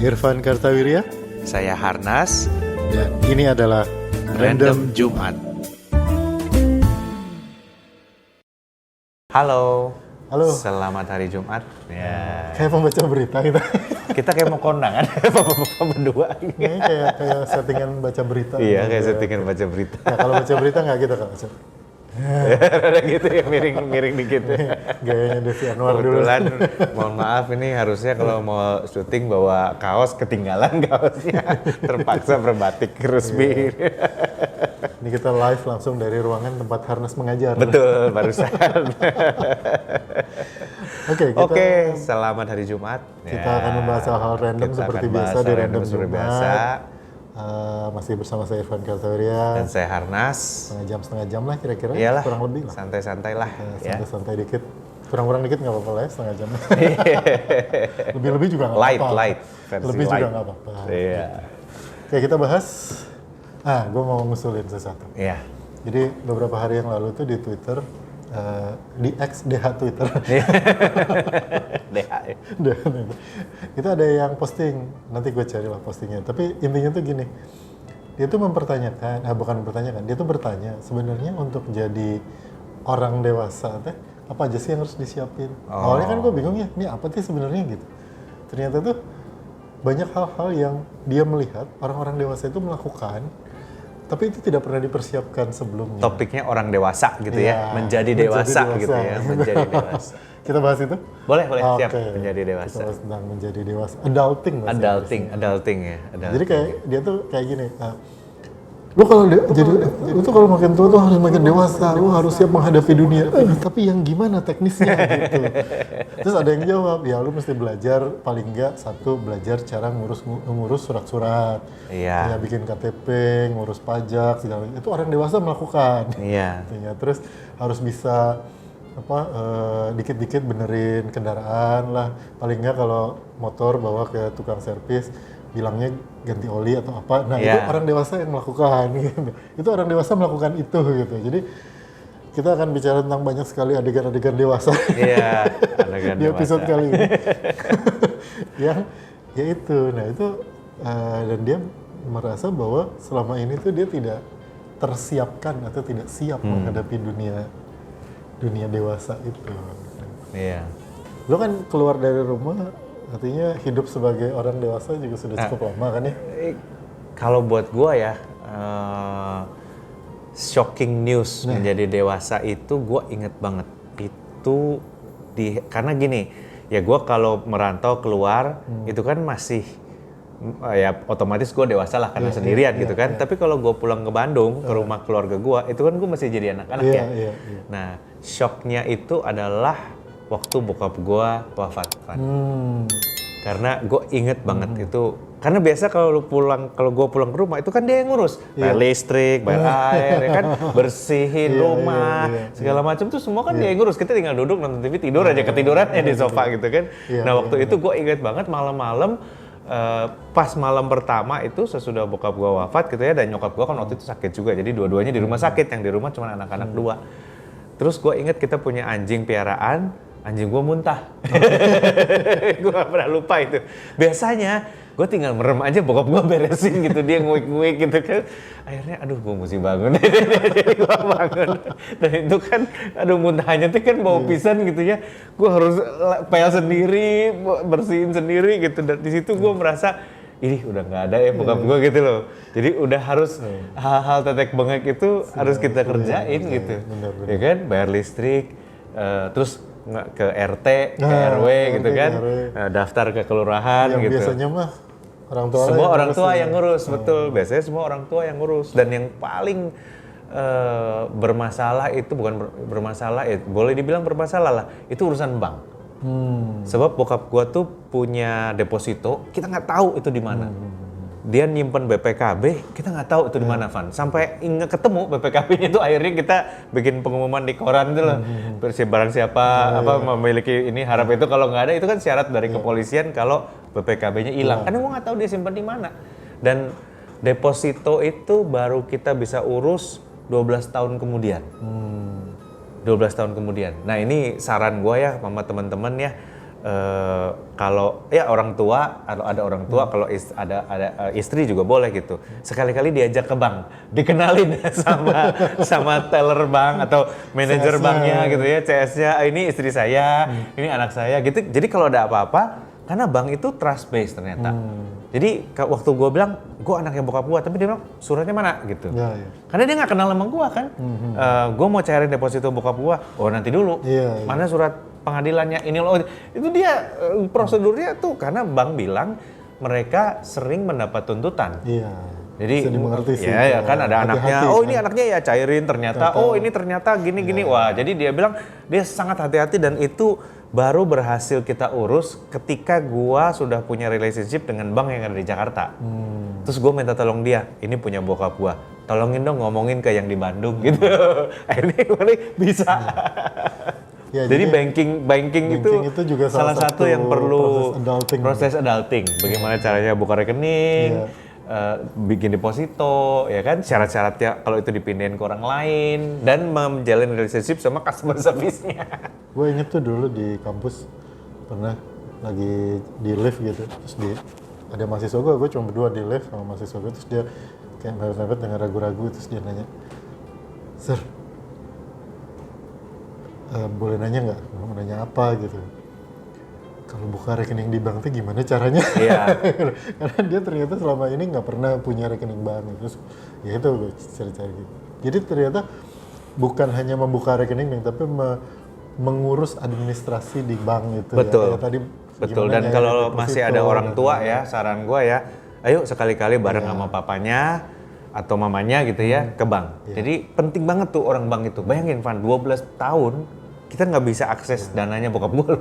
Irfan Kartawirya. Saya Harnas. Dan ini adalah Random Jumat. Halo. Halo. Selamat hari Jumat. Ya. Kayak pembaca berita kita. Kita kayak mau kondangan, bapak-bapak berdua. Kayaknya kayak settingan baca berita. Iya, kayak settingan baca berita. Ya kalau baca berita nggak gitu kan? Ada gitu ya, miring dikit. Gayanya Devi Anwar dulu. Kebetulan, mohon maaf ini harusnya kalau mau syuting bawa kaos, ketinggalan kaosnya. Terpaksa berbatik resmi. Ini kita live langsung dari ruangan tempat Harnas mengajar. Betul, barusan. Oke, selamat hari Jumat. Kita akan membahas hal-hal random Kita seperti akan biasa bahas di hal Random seperti Jumat. biasa. Masih bersama saya Irfan Kartawirya. Dan saya Harnas. Setengah jam lah kira-kira. Iyalah, kurang lebih lah. santai-santai lah. Ya. Santai-santai dikit. Kurang-kurang dikit nggak apa-apa lah ya, setengah jam. Lebih-lebih juga nggak apa-apa. Light, versi Lebih light. juga nggak apa-apa. Iya. Oke, kita bahas. Gue mau ngusulin sesuatu. Iya. Jadi beberapa hari yang lalu tuh di Twitter, di X DH Twitter, DH. itu ada yang posting. Nanti gue carilah postingnya. Tapi intinya tuh gini, dia tuh mempertanyakan, bukan mempertanyakan, dia tuh bertanya sebenarnya untuk jadi orang dewasa teh apa aja sih yang harus disiapin? Awalnya kan gue bingung ya, ini apa sih sebenarnya gitu. Ternyata tuh banyak hal-hal yang dia melihat orang-orang dewasa itu melakukan, tapi itu tidak pernah dipersiapkan sebelumnya. Topiknya orang dewasa gitu ya, menjadi dewasa gitu ya, menjadi dewasa. Kita bahas itu? Boleh, siap, menjadi dewasa. Kita bahas tentang menjadi dewasa, adulting. Adulting ya. Jadi kayak dia tuh kayak gini, lu kalau makin tua tuh harus makin dewasa, lu harus siap menghadapi dunia. Tapi yang gimana teknisnya gitu. Terus ada yang jawab, ya lu mesti belajar paling enggak belajar cara ngurus surat-surat. Iya. Ya bikin KTP, ngurus pajak segala macam. Itu orang dewasa melakukan. Iya. Terus harus bisa dikit-dikit benerin kendaraan lah. Paling enggak kalau motor bawa ke tukang servis, bilangnya ganti oli atau apa. Nah, itu orang dewasa yang melakukan gitu. Itu orang dewasa melakukan itu gitu. Jadi kita akan bicara tentang banyak sekali adegan-adegan dewasa. Iya, adegan di episode dewasa. kali ini. Yang ya itu. Nah, itu dan dia merasa bahwa selama ini tuh dia tidak tersiapkan atau tidak siap menghadapi dunia dewasa itu. Iya. Lo kan keluar dari rumah, artinya hidup sebagai orang dewasa juga sudah cukup lama kan ya? Kalau buat gua ya, shocking news menjadi dewasa itu gua inget banget. Itu karena gini, ya gua kalau merantau keluar itu kan masih ya otomatis gue dewasa lah karena sendirian gitu kan. Tapi kalau gue pulang ke Bandung ke rumah keluarga gue, itu kan gue masih jadi anak-anak ya. Nah, shocknya itu adalah waktu bokap gue wafat. Karena gue inget banget itu. Karena biasa kalau gue pulang ke rumah itu kan dia yang ngurus, bayar listrik, bayar air, ya kan, bersihin rumah, segala macam tuh semua kan dia yang ngurus. Kita tinggal duduk nonton TV, tidur aja ketiduran di sofa gitu kan. Nah waktu itu gue inget banget malam-malam. Pas malam pertama itu sesudah bokap gue wafat gitu ya, dan nyokap gue kan waktu itu sakit juga, jadi dua-duanya di rumah sakit, yang di rumah cuma anak-anak dua. Terus gue inget kita punya anjing piaraan, anjing gue muntah. Gue gak pernah lupa itu. Biasanya gue tinggal merem aja, bokap gue beresin gitu, dia nguik-nguik gitu kan. Akhirnya aduh gue mesti bangun. Jadi gue bangun. Dan itu kan aduh muntahnya tuh kan bau pisan gitu ya. Gue harus pel sendiri, bersihin sendiri gitu. Dan di situ gue merasa ini udah nggak ada ya bokap gue gitu loh. Jadi udah harus hal-hal tetek bengek itu harus kita kerjain gitu. Ya kan, bayar listrik, terus ke RT, ke RW gitu kan, daftar ke kelurahan yang gitu. Biasanya mah semua orang tua yang ngurus, betul. Biasanya semua orang tua yang ngurus. Dan yang paling bermasalah itu bukan bermasalah, boleh dibilang bermasalah lah, itu urusan bank. Sebab bokap gua tuh punya deposito, kita nggak tahu itu di mana. Dia nyimpen BPKB, kita nggak tahu itu di mana, Van. Sampai ketemu BPKB-nya itu akhirnya kita bikin pengumuman di koran itu loh. Barang siapa memiliki ini, harap itu kalau nggak ada itu kan syarat dari kepolisian kalau BPKB-nya hilang. Karena gua nggak tahu dia simpan di mana. Dan deposito itu baru kita bisa urus 12 tahun kemudian. 12 tahun kemudian. Nah ini saran gue ya sama teman-teman ya, kalau ya orang tua, kalau ada orang tua, kalau ada istri juga boleh gitu. Sekali-kali diajak ke bank, dikenalin sama teller bank atau manajer CS-nya. banknya gitu ya, CS-nya, ini istri saya, ini anak saya gitu. Jadi kalau ada apa-apa, karena bank itu trust based ternyata. Jadi waktu gue bilang, gue anaknya bokap gue, tapi dia bilang suratnya mana gitu. Ya, ya. Karena dia nggak kenal sama gue kan. Gue mau cairin deposito bokap gue, oh nanti dulu. Iya, iya. Mana surat pengadilannya ini loh. Itu dia prosedurnya tuh karena bank bilang mereka sering mendapat tuntutan. Iya. Jadi Bisa dimengerti sih. ya kan ada Hati-hati anaknya, kan. oh ini anaknya ya cairin ternyata, oh ini ternyata gini-gini. Wah, jadi dia bilang dia sangat hati-hati dan itu baru berhasil kita urus ketika gua sudah punya relationship dengan bank yang ada di Jakarta. Terus gua minta tolong dia, ini punya bokap gua, tolongin dong ngomongin ke yang di Bandung gitu. Akhirnya bisa. Ya, jadi banking itu juga salah satu yang perlu proses adulting. Bagaimana caranya buka rekening, bikin deposito, ya kan, syarat-syaratnya kalau itu dipindahin ke orang lain dan menjalin relationship sama customer service-nya. Gue inget tuh dulu di kampus pernah lagi di lift gitu, terus ada mahasiswa gue cuma berdua di lift sama mahasiswa gue, terus dia kayak mepet-mepet dengan ragu-ragu, terus dia nanya, "Sir, boleh nanya nggak?" Mau nanya apa gitu. Kalau buka rekening di bank itu gimana caranya? Iya. Karena dia ternyata selama ini nggak pernah punya rekening bank. Terus ya itu gue cari-cari gitu. Jadi ternyata bukan hanya membuka rekening bank, tapi mengurus administrasi di bank itu. Betul. Ya. Tadi betul. Dan kalau masih ada orang tua ya, saran gue ya, ayo sekali-kali bareng sama papanya atau mamanya gitu ya ke bank. Jadi penting banget tuh orang bank itu. Bayangin Van, 12 tahun kita nggak bisa akses dananya bokap gue.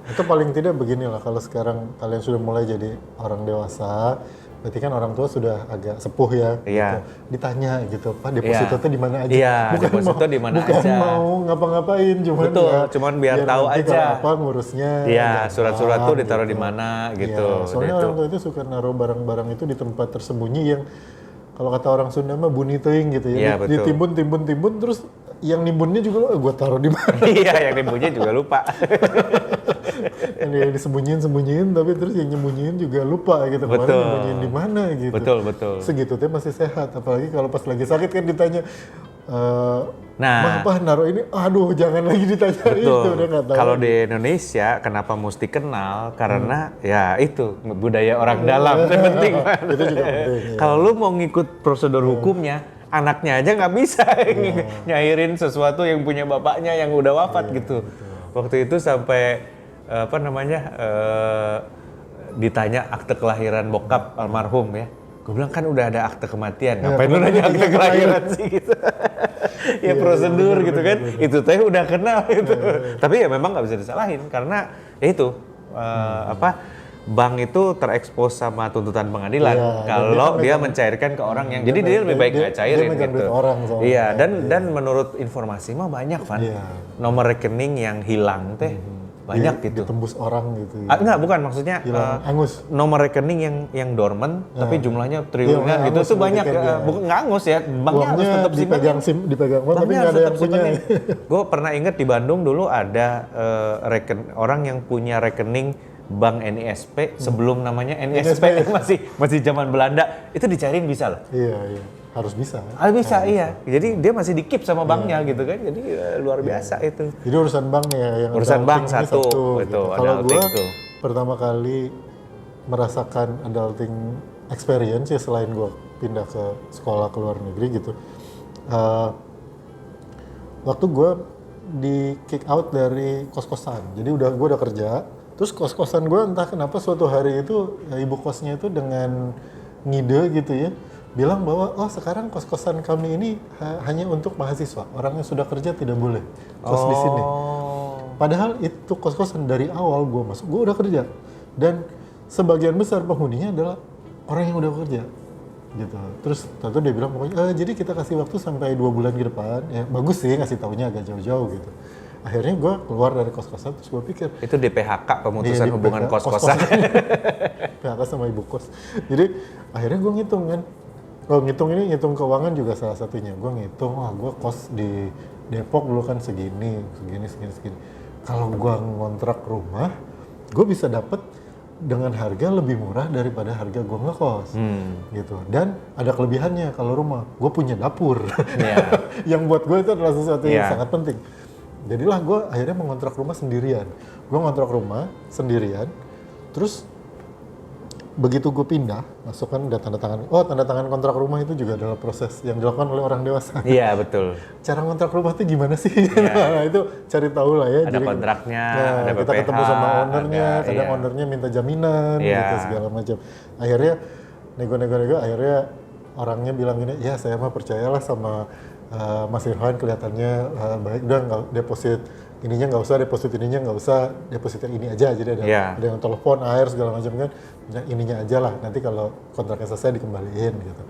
Itu paling tidak beginilah, kalau sekarang kalian sudah mulai jadi orang dewasa, berarti kan orang tua sudah agak sepuh ya. Iya. Gitu. Ditanya gitu, Pak deposito itu di mana aja? Iya, deposito di mana bukan aja. mau ngapa-ngapain, Betul, cuman biar tahu nanti aja. kalau apa ngurusnya. Iya, gampang, surat-surat tuh ditaruh di mana gitu. Iya, soalnya Gitu. orang tua itu suka naruh barang-barang itu di tempat tersembunyi yang kalau kata orang Sunda mah bunyi teuing gitu ya. Iya, betul. Ditimbun terus yang nimbunnya juga gue taruh di mana. Iya, yang nyembunyiin juga lupa. Yang disembunyiin tapi terus yang nyembunyiin juga lupa gitu. Kemarin Betul. nyembunyiin di mana gitu. Betul. Segitu tuh masih sehat, apalagi kalau pas lagi sakit kan ditanya, Nah. "Ma, apa naruh ini?" Aduh, jangan lagi ditanya itu, udah nggak tahu. Kalau di Indonesia kenapa mesti kenal? Karena ya itu budaya orang dalam itu penting banget. Itu juga penting. Ya. Kalau lu mau ngikut prosedur hukumnya, anaknya aja nggak bisa nyairin sesuatu yang punya bapaknya yang udah wafat gitu. Waktu itu sampai ditanya akte kelahiran bokap almarhum ya. Gue bilang kan udah ada akte kematian, ngapain lu nanya akte kelahiran sih gitu. Ya prosedur gitu kan, itu teh udah kenal gitu. Tapi ya memang nggak bisa disalahin karena ya itu bank itu terekspos sama tuntutan pengadilan kalau dia mencairkan ke orang yang jadi dia lebih baik nggak cairin gitu. Iya, dan menurut informasi mah banyak Van, nomor rekening yang hilang teh banyak gitu. Ditembus orang gitu. Enggak, bukan maksudnya angus. Nomor rekening yang dormant tapi jumlahnya triliunan gitu itu banyak. Bukan nggak angus ya, banknya harus tetap dipegang tapi nggak ada yang punya. Gue pernah ingat di Bandung dulu ada orang yang punya rekening Bank NISP sebelum namanya NISP masih zaman Belanda, itu dicariin bisa loh. Iya. Harus bisa. Bisa, iya. Jadi dia masih di-keep sama banknya gitu kan. Jadi luar biasa itu. Jadi urusan bank ya yang urusan bank satu gitu. betul. Kalau gue tuh pertama kali merasakan adulting experience ya selain gue pindah ke sekolah ke luar negeri gitu. Waktu gue di kick out dari kos-kosan. Jadi gue udah kerja. Terus kos-kosan gue entah kenapa suatu hari itu ibu kosnya itu dengan ngide gitu ya, bilang bahwa sekarang kos-kosan kami ini hanya untuk mahasiswa, orang yang sudah kerja tidak boleh kos di sini. Padahal itu kos-kosan dari awal gue masuk, gue udah kerja dan sebagian besar penghuninya adalah orang yang udah kerja gitu. Terus tentu dia bilang pokoknya jadi kita kasih waktu sampai 2 bulan ke depan. Ya bagus sih ngasih taunya agak jauh-jauh gitu. Akhirnya gue keluar dari kos-kosan, terus gue pikir itu di PHK, pemutusan hubungan kos-kosan. PHK sama ibu kos. Jadi akhirnya gue ngitung kan, ngitung keuangan juga salah satunya. Gue ngitung, gue kos di Depok dulu kan segini. Kalau gue ngontrak rumah gue bisa dapet dengan harga lebih murah daripada harga gue ngekos gitu. Dan ada kelebihannya kalau rumah, gue punya dapur yang buat gue itu adalah sesuatu yang sangat penting. Jadilah gue akhirnya mengontrak rumah sendirian. Gue ngontrak rumah sendirian, terus begitu gue pindah, masukkan udah tanda tangan. Oh, tanda tangan kontrak rumah itu juga adalah proses yang dilakukan oleh orang dewasa. Iya, betul. Cara ngontrak rumah itu gimana sih? Nah, itu cari tahu lah ya. Ada jadi, kontraknya, ada kita PPH, ketemu sama ownernya, ada, kadang ownernya minta jaminan, Iya. gitu segala macam. Akhirnya nego-nego, akhirnya orangnya bilang gini, ya saya mah percayalah sama Mas Irfan, kelihatannya baik, udah nggak deposit ininya nggak usah, deposit ininya nggak usah, deposit yang ini aja, jadi ada yang telepon, air segala macam kan, nah, ininya aja lah, nanti kalau kontraknya selesai dikembaliin gitu.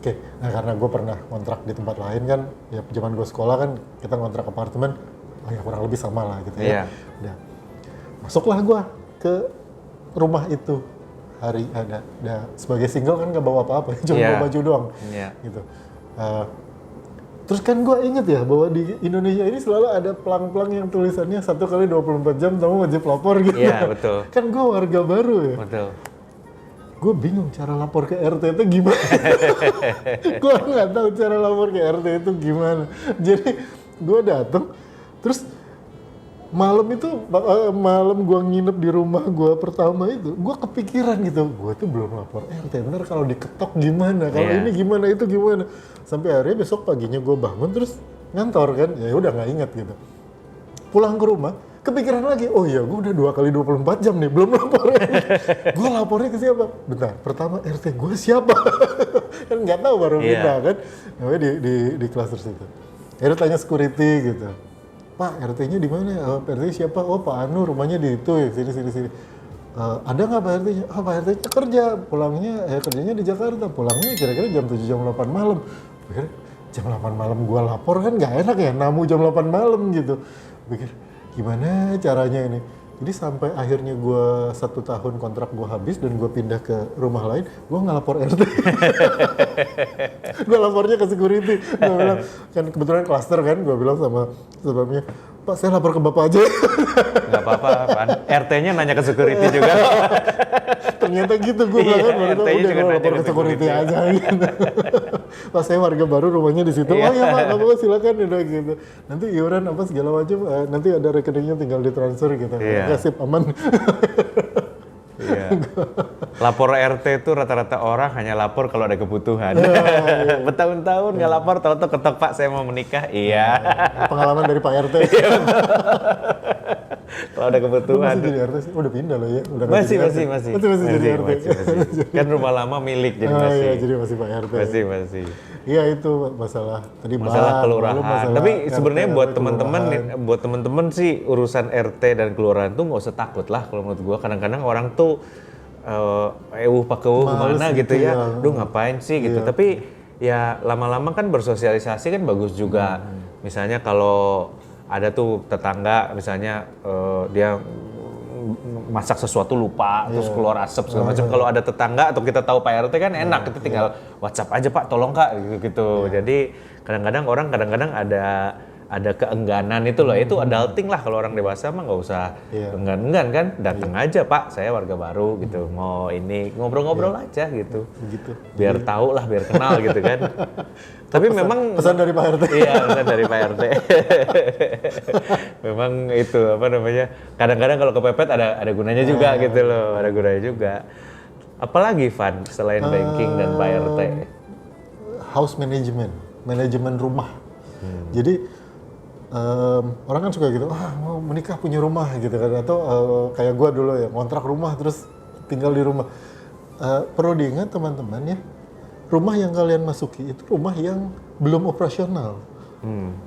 Oke, nah karena gue pernah kontrak di tempat lain kan, ya zaman gue sekolah kan kita ngontrak apartemen, oh ya kurang lebih sama lah gitu ya. Nah, masuklah gue ke rumah itu hari ada sebagai single kan nggak bawa apa-apa, cuma bawa baju doang, gitu. Terus kan gue inget ya bahwa di Indonesia ini selalu ada pelang-pelang yang tulisannya 1x24 jam kamu wajib lapor gitu. Iya, betul. Kan gue warga baru ya. Betul. Gue bingung cara lapor ke RT itu gimana. Gue nggak tahu cara lapor ke RT itu gimana. Jadi gue datang, terus malam gue nginep di rumah gue pertama itu, gue kepikiran gitu, gue tuh belum lapor RT, ntar kalau diketok gimana, kalau ini gimana, itu gimana. Sampai akhirnya besok paginya gue bangun terus ngantor kan, ya udah nggak inget gitu. Pulang ke rumah, kepikiran lagi, oh iya gue udah 2x24 jam nih, belum lapor. Gue lapornya ke siapa? Bentar, pertama RT gue siapa? Kan nggak tahu baru pindah kan, namanya di klaster situ. Akhirnya tanya security gitu. Pak, RT-nya di mana? RT siapa? Oh, Pak Anu, rumahnya di itu ya, sini. Ada nggak Pak RT-nya? Ah, Pak RT-nya kerja, kerjanya di Jakarta. Pulangnya kira-kira jam 7, jam 8 malam. Pikir, jam 8 malam gua lapor kan nggak enak ya, namu jam 8 malam gitu. Pikir, gimana caranya ini? Jadi sampai akhirnya gue 1 tahun kontrak gue habis dan gue pindah ke rumah lain, gue nggak lapor RT. Gue lapornya ke security. Gue bilang, kan kebetulan klaster kan, gue bilang sama sebabnya, Pak saya lapor ke Bapak aja. Nggak apa-apa, RT-nya nanya ke security juga. Ternyata gitu gue bilang kan, udah gue lapor ke security aja gitu. Pas saya warga baru rumahnya di situ, oh ya Pak, nggak apa-apa silakan udah gitu. Nanti iuran apa segala macam, nanti ada rekeningnya tinggal ditransfer gitu. Ya sip, aman. Lapor RT itu rata-rata orang hanya lapor kalau ada kebutuhan. Bertahun-tahun nggak lapor, tahu-tahu ketok Pak saya mau menikah. Iya. Pengalaman dari Pak RT. Kalau ada kebutuhan. Masih jadi RT sih? Udah pindah loh ya? Udah masih jadi RT? Masih. Kan rumah lama milik jadi masih. Iya, jadi masih Pak RT. Masih. Iya itu masalah tadi masalah kelurahan. Tapi sebenarnya buat teman-teman sih urusan RT dan kelurahan tuh nggak usah takut lah kalau menurut gua. Kadang-kadang orang tuh kemana gitu ya. Duh ngapain sih gitu. Tapi ya lama-lama kan bersosialisasi kan bagus juga. Misalnya kalau ada tuh tetangga misalnya dia masak sesuatu lupa terus keluar asap segala macam. Kalau ada tetangga atau kita tahu Pak RT kan enak, kita tinggal WhatsApp aja Pak tolong Kak gitu. Jadi kadang-kadang orang ada keengganan itu loh, itu adulting lah. Kalau orang dewasa mah nggak usah enggan-enggan kan, datang aja Pak saya warga baru gitu, mau ini ngobrol-ngobrol aja gitu. Biar tahu lah, biar kenal gitu kan. Tapi memang pesan dari Pak RT. Iya, pesan dari Pak RT. Memang itu apa namanya? Kadang-kadang kalau kepepet ada gunanya juga gitu loh, ada gunanya juga. Apalagi Van selain banking dan Pak RT? House management, manajemen rumah. Jadi orang kan suka gitu, mau menikah punya rumah gitu kan, atau kayak gua dulu ya, ngontrak rumah terus tinggal di rumah. Perlu diingat teman-teman ya, rumah yang kalian masuki itu rumah yang belum operasional.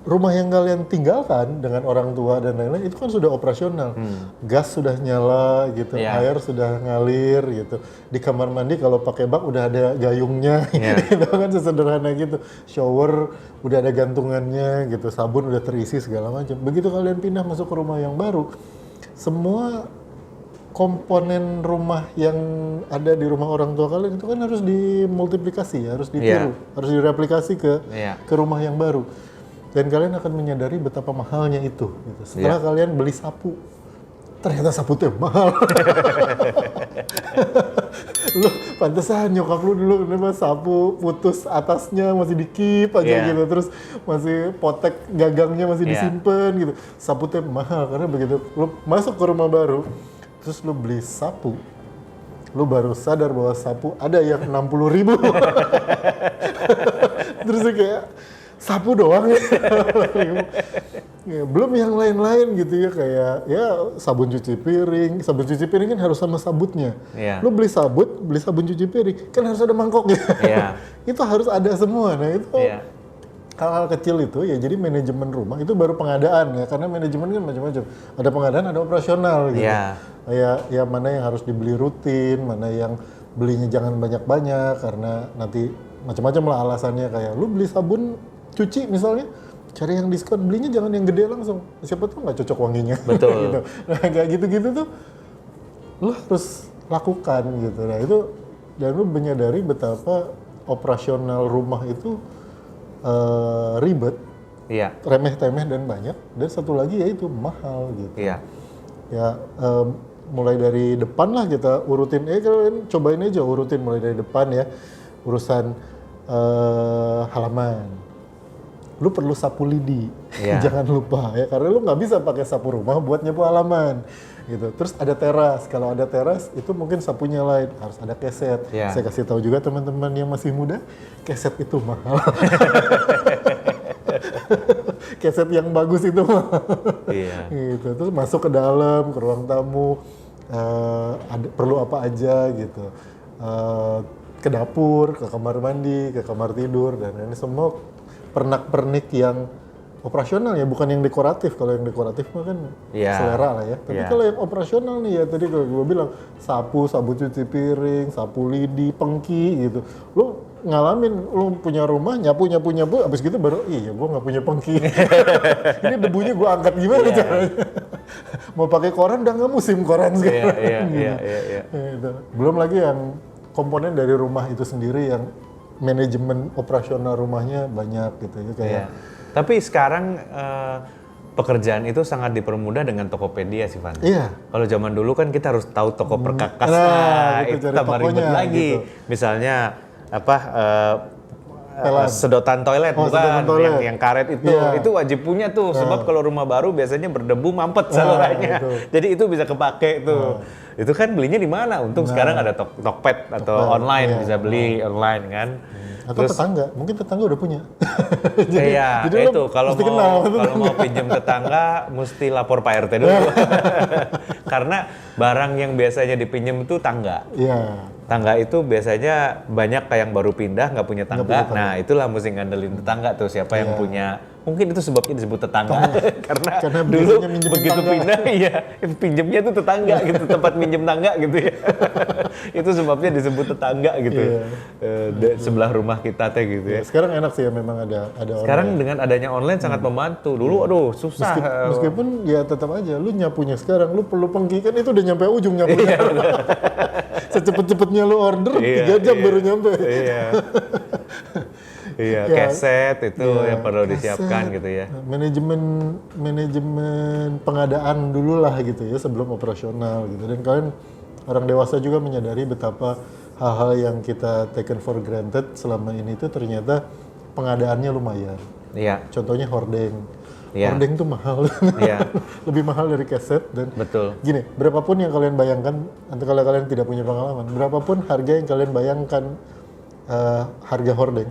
Rumah yang kalian tinggalkan dengan orang tua dan lain-lain itu kan sudah operasional. Gas sudah nyala gitu, air sudah ngalir gitu. Di kamar mandi kalau pakai bak udah ada gayungnya, gitu kan sesederhana gitu. Shower udah ada gantungannya gitu, sabun udah terisi segala macam. Begitu kalian pindah masuk ke rumah yang baru, semua komponen rumah yang ada di rumah orang tua kalian itu kan harus dimultiplikasi, harus ditiru, harus direplikasi ke rumah yang baru. Dan kalian akan menyadari betapa mahalnya itu. Gitu. Setelah kalian beli sapu, ternyata sabutnya mahal. Lu pantesan nyokap lu dulu kenapa sapu putus atasnya masih dikip aja gitu, terus masih potek gagangnya masih disimpan gitu. Sabutnya mahal karena begitu lu masuk ke rumah baru, terus lu beli sapu, lu baru sadar bahwa sapu ada yang 60.000. Terus kayak sapu doang ya. Ya, belum yang lain-lain gitu ya, kayak ya sabun cuci piring kan harus sama sabutnya. Lu beli sabun cuci piring kan harus ada mangkoknya. Itu harus ada semua. Nah itu hal-hal kecil itu ya, jadi manajemen rumah itu baru pengadaan ya, karena manajemen kan macam-macam. Ada pengadaan, ada operasional gitu. Ya mana yang harus dibeli rutin, mana yang belinya jangan banyak-banyak karena nanti macam-macam lah alasannya, kayak lu beli sabun cuci misalnya, cari yang diskon, belinya jangan yang gede langsung, siapa tuh nggak cocok wanginya. Betul. Gitu. Nah kayak gitu-gitu tuh lu harus lakukan gitu. Nah itu, dan lu menyadari betapa operasional rumah itu ribet, remeh-temeh dan banyak, dan satu lagi yaitu mahal gitu. Ya mulai dari depan lah kita urutin, kalian cobain aja urutin mulai dari depan ya, urusan halaman. Lu perlu sapu lidi, jangan lupa ya, karena lu nggak bisa pakai sapu rumah buat nyapu halaman gitu. Terus ada teras, kalau ada teras itu mungkin sapunya lain, harus ada keset. Saya kasih tahu juga teman-teman yang masih muda, keset itu mahal. Keset yang bagus itu mahal. Gitu. Terus masuk ke dalam, ke ruang tamu, perlu apa aja gitu. Ke dapur, ke kamar mandi, ke kamar tidur, dan ini semua pernak-pernik yang operasional ya, bukan yang dekoratif. Kalau yang dekoratif mah kan selera lah ya. Tapi kalau yang operasional nih ya, tadi kalau gue bilang sapu cuci piring, sapu lidi, pengki gitu. Lu ngalamin, lu punya rumah nyapu, abis gitu baru, iya gue nggak punya pengki. Ini debunya gue angkat gimana caranya? Mau pakai koran udah nggak musim koran sekarang. Gitu. Belum lagi yang komponen dari rumah itu sendiri yang manajemen operasional rumahnya banyak gitu ya kayak. Tapi sekarang pekerjaan itu sangat dipermudah dengan Tokopedia sih, Van. Kalau zaman dulu kan kita harus tahu toko perkakas, itu tambah ribet lagi. Gitu. Misalnya sedotan toilet, bukan toilet. Yang karet itu wajib punya tuh, sebab kalau rumah baru biasanya berdebu mampet salurannya. Jadi itu bisa kepake tuh. Itu kan belinya di mana? Untung sekarang ada Tokped atau online, bisa beli online kan. Atau terus, mungkin tetangga udah punya. jadi itu kalau mau pinjam tetangga mesti lapor Pak RT dulu. Karena barang yang biasanya dipinjam itu tangga. Tangga itu biasanya banyak kayak yang baru pindah nggak punya tangga. Nah itulah mesti ngandelin tetangga tuh, siapa yang punya. Mungkin itu sebabnya disebut tetangga. Karena dulu begitu pindah pinjemnya tuh tetangga gitu, tempat minjem tangga gitu ya. Itu sebabnya disebut tetangga gitu. Sebelah rumah kita teh gitu ya. Sekarang enak sih ya, memang ada sekarang online. Dengan adanya online sangat membantu. Dulu susah. Meskipun ya tetap aja lu nyapunya sekarang lu perlu pengki, kan itu udah nyampe ujung nyapunya. Secepet-cepetnya lu order 3 jam baru nyampe. Keset itu yang perlu disiapkan gitu ya. Manajemen pengadaan dulu lah gitu ya sebelum operasional gitu. Dan kalian orang dewasa juga menyadari betapa hal-hal yang kita taken for granted selama ini itu ternyata pengadaannya lumayan. Contohnya hordeng. Hordeng tuh mahal. Lebih mahal dari keset. Dan gini, berapapun yang kalian bayangkan, nanti kalau kalian tidak punya pengalaman, berapapun harga yang kalian bayangkan harga hordeng,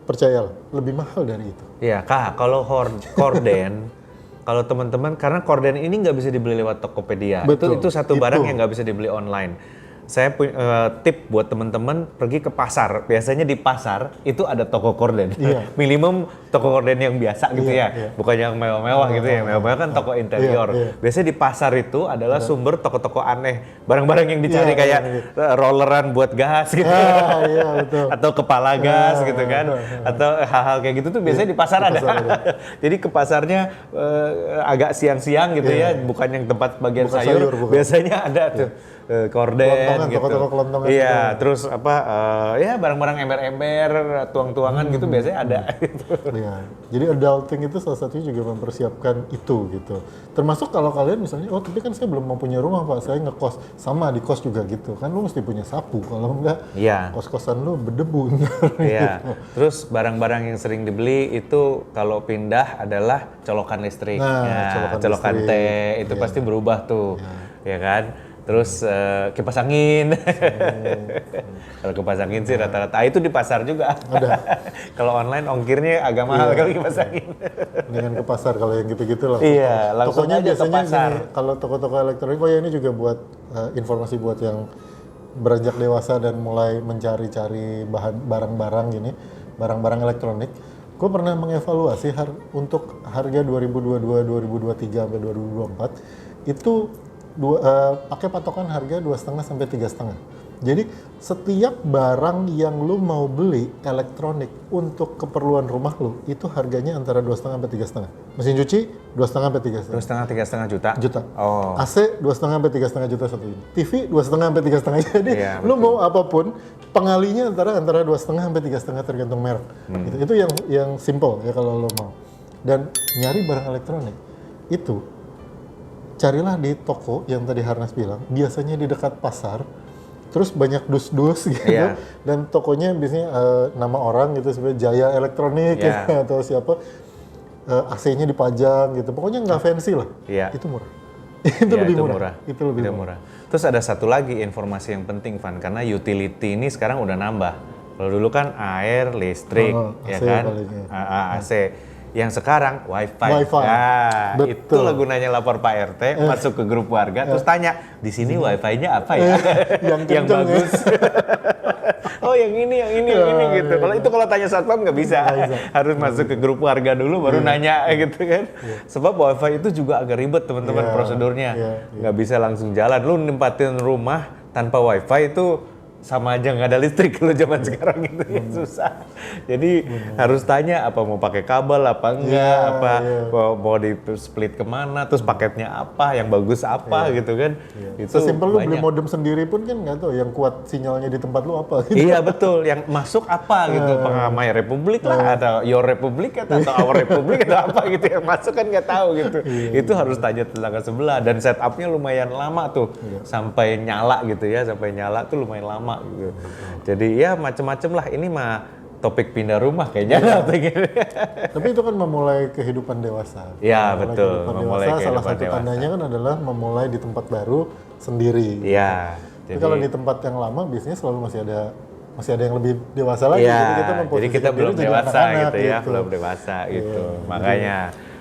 percayalah, lebih mahal dari itu. Kak, kalau korden, kalau teman-teman, karena korden ini nggak bisa dibeli lewat Tokopedia. Itu satu barang yang nggak bisa dibeli online. Saya punya tip buat teman-teman, pergi ke pasar. Biasanya di pasar itu ada toko korden. Minimum toko korden yang biasa gitu ya. Bukan yang mewah-mewah gitu ya. Mewah-mewah kan toko interior. Biasanya di pasar itu adalah sumber toko-toko aneh. Barang-barang yang dicari kayak rolleran buat gas gitu. Atau kepala gas gitu kan. Atau hal-hal kayak gitu tuh biasanya di pasar ada. Jadi ke pasarnya agak siang-siang gitu ya. Bukan yang tempat bagian sayur. Biasanya ada tuh. korden Kelontongan, gitu. toko-toko kelontongan Iya, gitu. terus apa ya barang-barang ember-ember, tuang-tuangan gitu biasanya ada gitu. Iya. Jadi adulting itu salah satunya juga mempersiapkan itu gitu. Termasuk kalau kalian misalnya, oh tapi kan saya belum mau punya rumah Pak, saya ngekos. Sama di kos juga gitu. Kan lu mesti punya sapu, kalau enggak Iya. kos-kosan lu berdebu. Iya. Terus barang-barang yang sering dibeli itu kalau pindah adalah colokan listrik. Nah, Ya, colokan colokan listrik. teh itu pasti berubah tuh. Ya kan? Terus kipas angin. Kalau kipas angin sih rata-rata itu di pasar juga. Ada. Kalau online ongkirnya agak mahal kalau kipas angin. Dengan ke pasar kalau yang gitu-gitu lah. Iya, langsung Tokonya aja ke biasanya pasar. gini, kalau toko-toko elektronik, oh ya ini juga buat informasi buat yang beranjak dewasa dan mulai mencari-cari barang-barang gini, barang-barang elektronik. Gue pernah mengevaluasi untuk harga 2022, 2023 sampai 2024 itu pakai patokan harga 2,5 sampai 3,5. Jadi setiap barang yang lu mau beli elektronik untuk keperluan rumah lu itu harganya antara 2,5 sampai 3,5. Mesin cuci 2,5 sampai 3,5 3,5 juta. juta. Oh. AC 2,5 sampai 3,5 juta satu ini. TV 2,5 sampai 3,5. Jadi Iya, lu mau apapun pengalinya antara 2,5 sampai 3,5 tergantung merek. Itu yang simple ya kalau lu mau. Dan nyari barang elektronik itu carilah di toko yang tadi Harnas bilang, biasanya di dekat pasar. Terus banyak dus-dus gitu, Iya. dan tokonya biasanya nama orang gitu seperti Jaya Elektronik Iya. gitu, atau siapa, AC-nya dipajang gitu, pokoknya nggak fancy lah. Iya. Itu murah. Itu Ya, lebih murah. Itu lebih Itu murah. Terus ada satu lagi informasi yang penting, Van, karena utility ini sekarang udah nambah. Kalau dulu kan air, listrik, ya AC kan, paling, ya. AC. Yang sekarang wifi. Wifi. Nah, Betul. itulah gunanya lapor Pak RT, masuk ke grup warga, terus tanya, di sini wifi-nya apa ya? Yang kenceng ya. bagus. Oh yang ini gitu. Kalau itu kalau tanya satpam nggak bisa. Harus masuk ke grup warga dulu baru nanya gitu kan. Sebab wifi itu juga agak ribet teman-teman Iya, prosedurnya. iya, Nggak bisa langsung jalan. Lu nempatin rumah tanpa wifi itu sama aja nggak ada listrik kalau zaman sekarang gitu ya susah. Jadi harus tanya apa mau pakai kabel apa enggak, mau di split kemana, terus paketnya apa, yang bagus apa gitu kan. Itu Sesimpel lu beli banyak. modem sendiri pun kan nggak tahu yang kuat sinyalnya di tempat lu apa. Gitu. Iya betul, yang masuk apa gitu, My Republic lah, atau Your Republic atau Our Republic atau apa gitu, yang masuk kan nggak tahu gitu. Itu harus tanya tetangga sebelah, dan setupnya lumayan lama tuh, sampai nyala gitu ya, sampai nyala tuh lumayan lama gitu. Jadi ya macem-macem lah, ini mah topik pindah rumah kayaknya. Tapi itu kan memulai kehidupan dewasa. Iya, Memulai betul, kehidupan memulai dewasa, salah kehidupan satu dewasa. tandanya kan adalah memulai di tempat baru sendiri. Iya. Tapi kalau di tempat yang lama biasanya selalu masih ada yang lebih dewasa lagi. Iya, Jadi kita jadi memposisikan kita belum diri jadi dewasa anak-anak gitu ya, belum dewasa gitu. Makanya,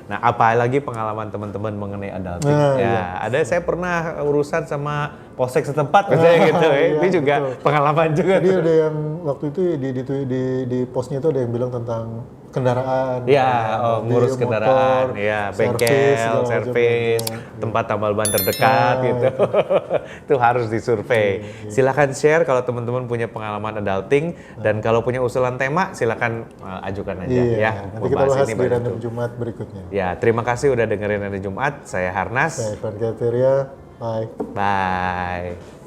nah apalagi pengalaman teman-teman mengenai adulting. Nah, Ya, ada saya pernah urusan sama polsek setempat misalnya gitu. iya, Ini juga betul. pengalaman juga. Jadi ada yang waktu itu di posnya itu ada yang bilang tentang kendaraan. Iya, mobil, ngurus kendaraan, motor, ya servis, bengkel, segala macam. servis, tempat tambal ban terdekat gitu. Itu harus disurvei. Silakan share kalau teman-teman punya pengalaman adulting, dan kalau punya usulan tema silakan ajukan aja Iya, ya. nanti kita Membahas bahas ini di banyak random tuh. Jumat berikutnya. Ya, terima kasih udah dengerin Random Jumat. Saya Harnas. Saya Ivan Kateria, bye. Bye.